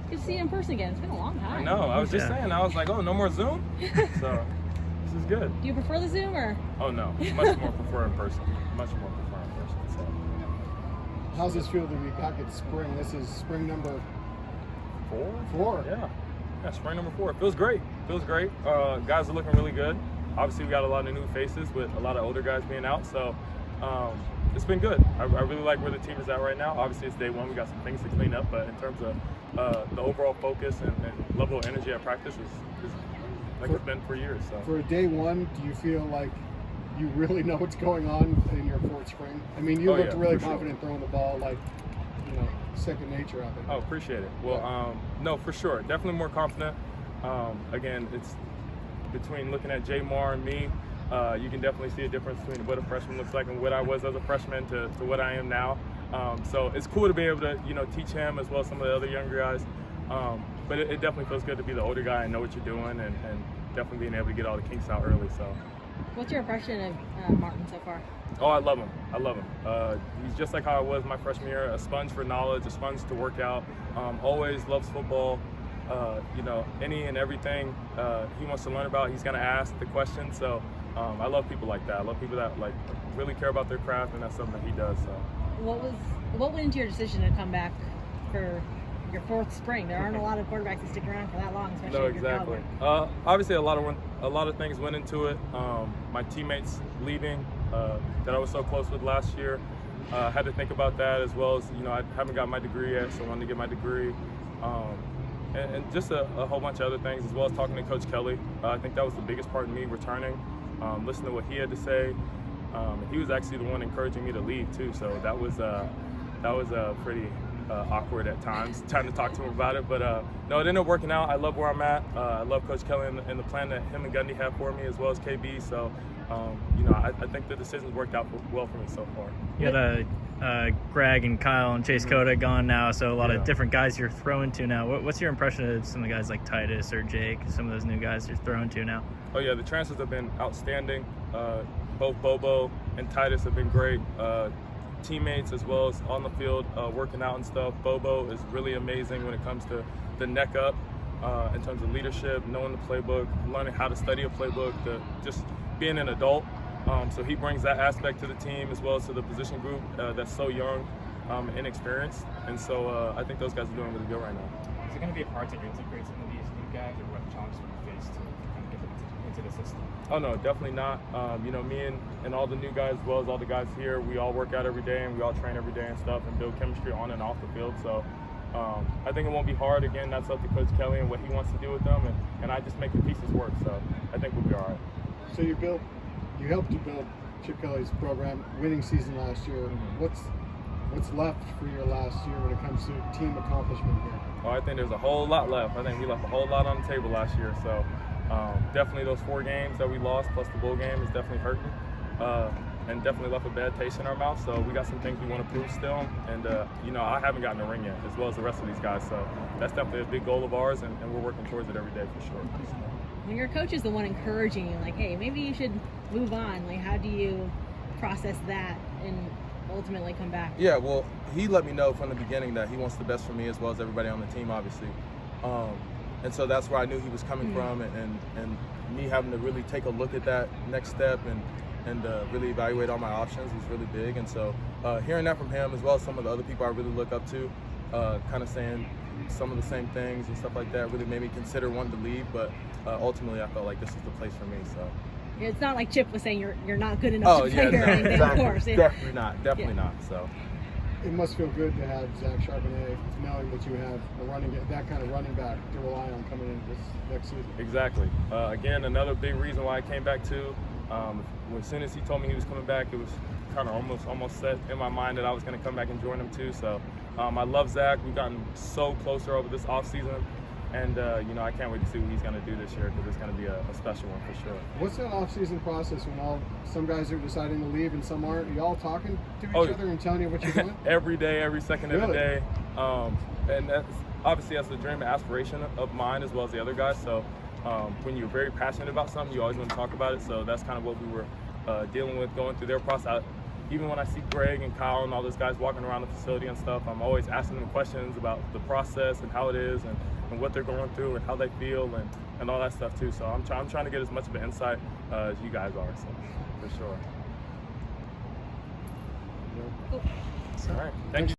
Good to see you in person again. It's been a long time. I know. I was just saying. I was like, oh, no more Zoom? So this is good. Do you prefer the Zoom or? Oh, no. Much more prefer in person. Much more prefer in person. So. How's this feel to be back at spring? This is spring number 4? Yeah, spring number 4. It feels great. Guys are looking really good. Obviously, we got a lot of new faces with a lot of older guys being out. So it's been good. I really like where the team is at right now. Obviously, it's day 1. We got some things to clean up. But in terms of the overall focus and level of energy at practice is like it's been for years. So. For day 1, do you feel like you really know what's going on in your 4th spring? I mean, you looked really confident throwing the ball, like, second nature out there. Oh, appreciate it. Well, no, for sure. Definitely more confident. Again, it's between looking at Jamar and me, you can definitely see a difference between what a freshman looks like and what I was as a freshman to what I am now. So it's cool to be able to, teach him as well as some of the other younger guys. But it definitely feels good to be the older guy and know what you're doing and definitely being able to get all the kinks out early. So. What's your impression of Martin so far? Oh, I love him. He's just like how I was my freshman year, a sponge for knowledge, a sponge to work out, always loves football. Any and everything he wants to learn about, he's going to ask the question. So I love people like that. I love people that really care about their craft, and that's something that he does. So. What went into your decision to come back for your 4th spring? There aren't a lot of quarterbacks that stick around for that long, especially. No, exactly. Obviously, a lot of things went into it. My teammates leaving that I was so close with last year. Had to think about that, as well as I haven't got my degree yet, so I wanted to get my degree. And just a whole bunch of other things, as well as talking to Coach Kelly. I think that was the biggest part of me returning, listening to what he had to say. He was actually the one encouraging me to leave too, so that was pretty awkward at times, trying to talk to him about it. But no, it ended up working out. I love where I'm at. I love Coach Kelly and the plan that him and Gundy have for me, as well as KB. So, I think the decisions worked out well for me so far. You got Greg and Kyle and Chase Cota gone now, so a lot of different guys you're throwing to now. What's your impression of some of the guys like Titus or Jake, some of those new guys you're throwing to now? Oh, yeah, the transfers have been outstanding. Both Bobo and Titus have been great. Teammates as well as on the field working out and stuff. Bobo is really amazing when it comes to the neck up in terms of leadership, knowing the playbook, learning how to study a playbook, just being an adult. So he brings that aspect to the team as well as to the position group that's so young and inexperienced. And so I think those guys are doing really good right now. Is it going to be hard to integrate some of these new guys, or what challenges will you face to kind of get them into the system? Oh, no, definitely not. Me and all the new guys, as well as all the guys here, we all work out every day and we all train every day and stuff and build chemistry on and off the field. So I think it won't be hard. Again, that's up to Coach Kelly and what he wants to do with them, and I just make the pieces work. So I think we'll be all right. So you helped to build Chip Kelly's program, winning season last year. What's left for your last year when it comes to team accomplishment here? Oh, I think there's a whole lot left. I think we left a whole lot on the table last year. So definitely those 4 games that we lost plus the bowl game is definitely hurting and definitely left a bad taste in our mouth. So we got some things we want to prove still. And, I haven't gotten a ring yet, as well as the rest of these guys. So that's definitely a big goal of ours, and we're working towards it every day for sure. When your coach is the one encouraging you, like, hey, maybe you should move on, like, how do you process that and ultimately come back? Yeah, well, he let me know from the beginning that he wants the best for me as well as everybody on the team, obviously. And so that's where I knew he was coming from, and me having to really take a look at that next step and really evaluate all my options was really big. And so hearing that from him, as well as some of the other people I really look up to, kind of saying some of the same things and stuff like that, really made me consider wanting to leave. But ultimately, I felt like this is the place for me. So it's not like Chip was saying you're not good enough to play here or anything, of course. Definitely not. So it must feel good to have Zach Charbonnet, knowing that you have that kind of running back to rely on coming in this next season. Exactly. Again, another big reason why I came back too. As soon as he told me he was coming back, it was kind of almost set in my mind that I was going to come back and join him too. So I love Zach. We've gotten so closer over this offseason. And, I can't wait to see what he's going to do this year, because it's going to be a special one for sure. What's that off-season process when some guys are deciding to leave and some aren't? Are you all talking to each other and telling you what you're doing? Every day, every second of the day. And that's a dream and aspiration of mine as well as the other guys. So when you're very passionate about something, you always want to talk about it. So that's kind of what we were dealing with, going through their process. even when I see Greg and Kyle and all those guys walking around the facility and stuff, I'm always asking them questions about the process and how it is and what they're going through and how they feel and all that stuff too. So I'm trying to get as much of an insight as you guys are, so for sure. Cool. All right, thank you.